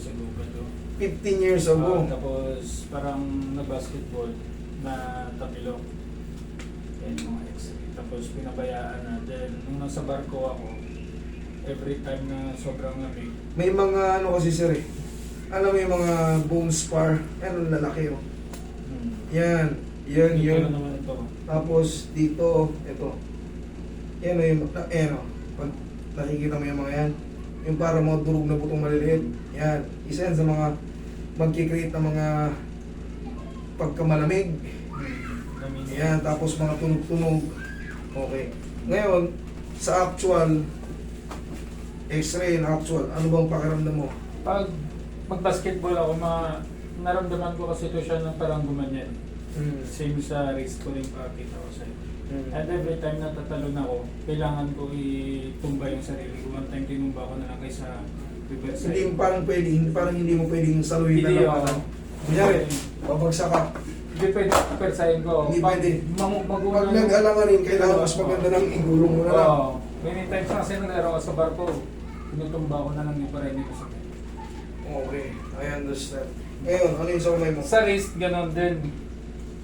years ago ba to? 15 years ago. Tapos parang na-basketball na tapilok. Yan yung x-ray. Tapos pinabayaan na. Then nung nasa barko ako, every time na sobrang lamig. May mga ano kasi sir eh. Alam mo yung mga bone spar. Yan ang lalaki oh. Yan. Yan Dito yun. na naman ito. Tapos dito, ito. Yan o yung, yan o. Pag nakikita mo yung mga yan, yung para mga durog na butong maliliit. Yan. Isa yan sa mga magkikreate ng mga pagkamalamig. Yan. Tapos mga tunog-tunog. Okay. Ngayon, sa actual x-ray na actual, ano bang pakiramdam mo? Pag mag-basketball ako, naramdaman ko kasi ito siya ng parang gumanyan. Same sa wrist ko rin pakita ko sa'yo. And every time na tatalon ako, kailangan ko itumba yung sarili ko. One time tinumba ko na lang kaysa reverse side. Hindi mo parang pwede, parang hindi mo pwedeng saluhin na Hindi lang. ako. Kunyari, babagsak ka. Hindi pwede persahin ko. Hindi pwede. Mag-una Pag nag-alangan rin, kailangan mas maganda ng igulong mo na lang. Oo. Many times kasi naglaro ako sa barko, tinutumba ko na lang yung parang ko sa Okay, I understand. Ngayon, ano yung sa kamay mo? Sa wrist, ganon din.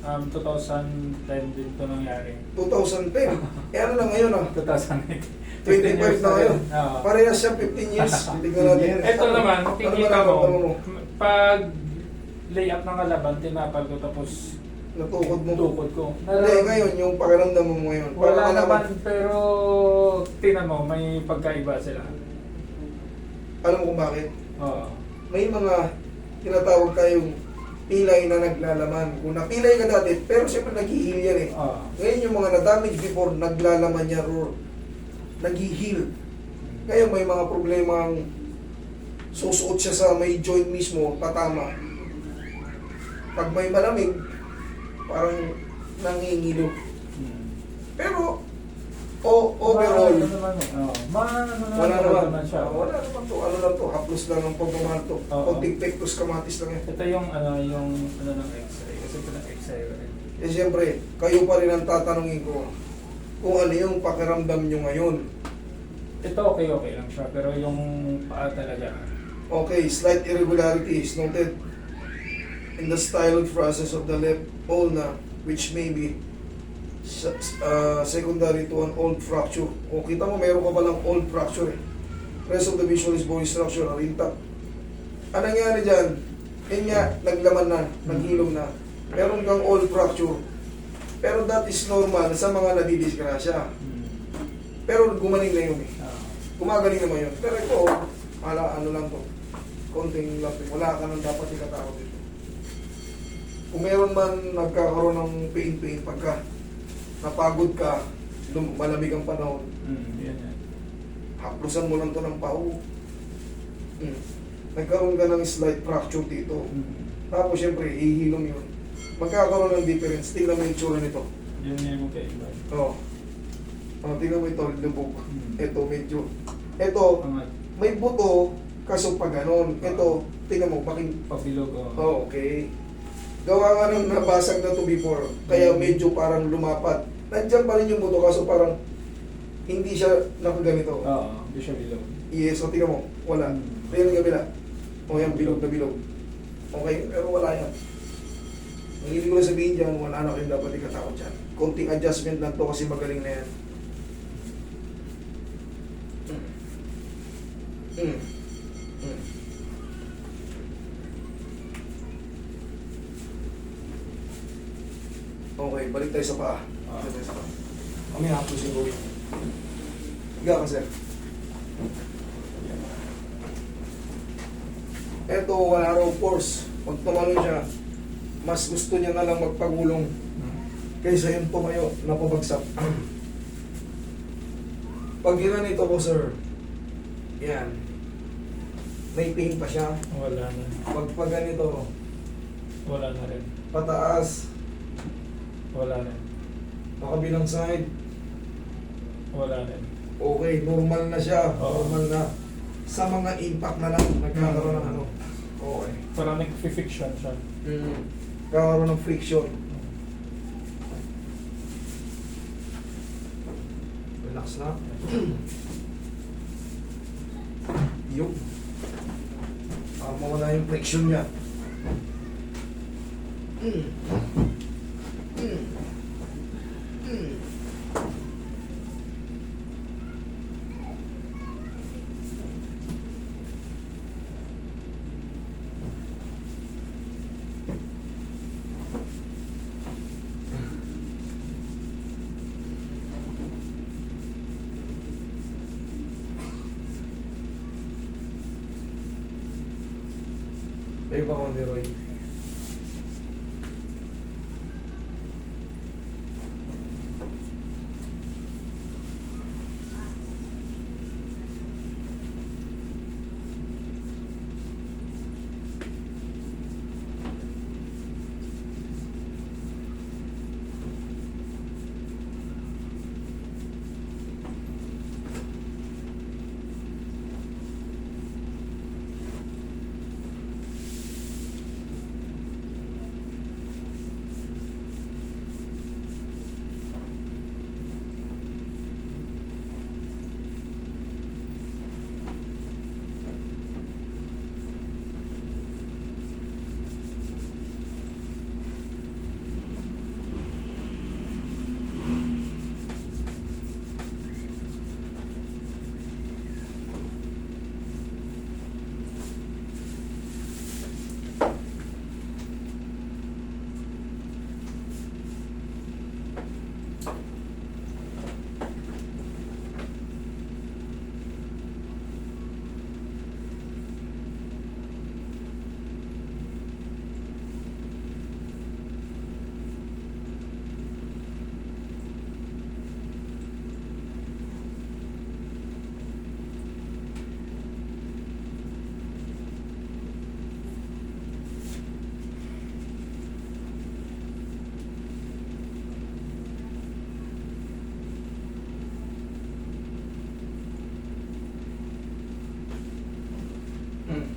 2010 din ito nangyari. 2010. Eh ano lang ngayon ah? 2008. 25 na ngayon. Oo. Parehas siya 15 years. Tignan natin. Ito naman, makikita nararamdaman mo, pag lay-up ng kalaban, tinapal ko tapos Natukod mo. tukod ko. Hindi, ngayon, yung pakiramdam mo ngayon. Wala Parang naman, pero tingnan mo, may pagkaiba sila. Alam mo kung bakit? Oo. May mga tinatawag tayong pilay na naglalaman. Kung napilay ka dati, pero siyempre nag-heal yan eh. Oo. Ngayon yung mga na-damage before, naglalaman yan or nag-heal. Ngayon may mga problemang susuot siya sa may joint mismo, tatama. Pag may malamig, parang nangingilo. Pero, overall, wala naman. siya. Wala naman to. Ano lang to, haplos lang ng pagmamahal to. Oo. Konting pectus kamatis lang yan. Ito yung ng x-ray. Kasi ito ng x-ray rin. Eh siyempre, kayo pa rin ang tatanungin ko kung ano yung pakiramdam nyo ngayon. Ito okay lang siya. Pero yung paa talaga. Okay, slight irregularity is noted in the styloid process of the left ulna, which may be secondary to an old fracture. O kita mo, meron ka palang old fracture eh. Rest of the visual is bone structure are intact. Anong nangyari dyan? Yun nga, naglaman na, naghilom na. Meron kang old fracture. Pero that is normal sa mga nadidisgrasya. Pero gumaling na yun eh. Gumagaling naman yun. Pero ito, ano lang to. Konting lang to. Wala ka nang dapat ikatakot dito. Kung meron man nagkakaroon ng pain pagka napagod ka, malamig ang panahon, Yan. haplusan mo lang to ng pau. Nagkaroon ka ng slight fracture dito. Tapos syempre, ihilom yun. Magkakaroon ng difference. Tingnan mo yung tsura nito. Yan yung magkaiba. Oo. Tingnan mo ito, lubog. Ito, medyo. Ito, may buto, kaso pa ganon. Ito, tingnan mo, baking. Pabilog. Oh, okay. Gawa nga ng nabasag na to before. Kaya medyo parang lumapat. Nandiyan pa rin yung buto, kaso parang hindi siya nakaganito. Oo, hindi siya bilog. Yes, so tingnan mo, wala. Ayan ang kabila. O yan, bilog na bilog. Okay, pero wala yan. Ang ibig ko na sabihin dyan, wala na kayong dapat ikatakot dyan. Konting adjustment lang to kasi magaling na yan. Okay, balik tayo sa paa. Balik tayo sa paa. Kami hapusin ko. Higa ka, sir. Eto, wala raw force. Pag tumalon siya, mas gusto niya na lang magpagulong kaysa yung tumayo na pabagsak. Pag ginanito ko, sir, yan. May pain pa siya. Wala na. Pag ganito, Wala na rin. pataas, Wala rin. makabilang side, Wala rin. okay, normal na siya. Oo. Normal na. Sa mga impact na lang, nagkakaroon ng ano. Okay. Parang nag-fiction siya. Nagkakaroon ng friction. Relax na. Yung. mawala yung friction niya. Mm. Mm. Mm. Tayo pa konti, Roy.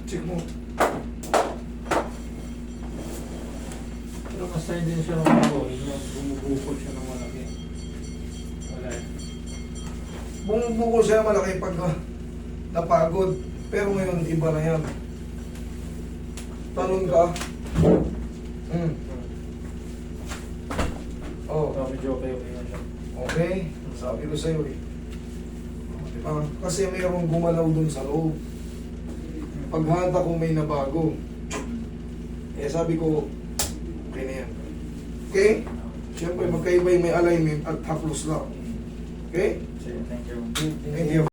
Check mo. Pero masaya din siya ng ako, yung bumubukol siya ng malaki. Wala eh. Bumubukol siya malaki pag napagod. Pero ngayon, iba na yan. Talon ka. Mm. Oh, Medyo okay na siya. okay. Sabi ko sa'yo eh. Diba? Kasi mayroong gumalaw dun sa loob. Paghata ko may nabago. Eh sabi ko, okay na yan. Okay? Siyempre magkaiba yung may alignment at haplos lang. Okay? Sige, thank you. Thank you.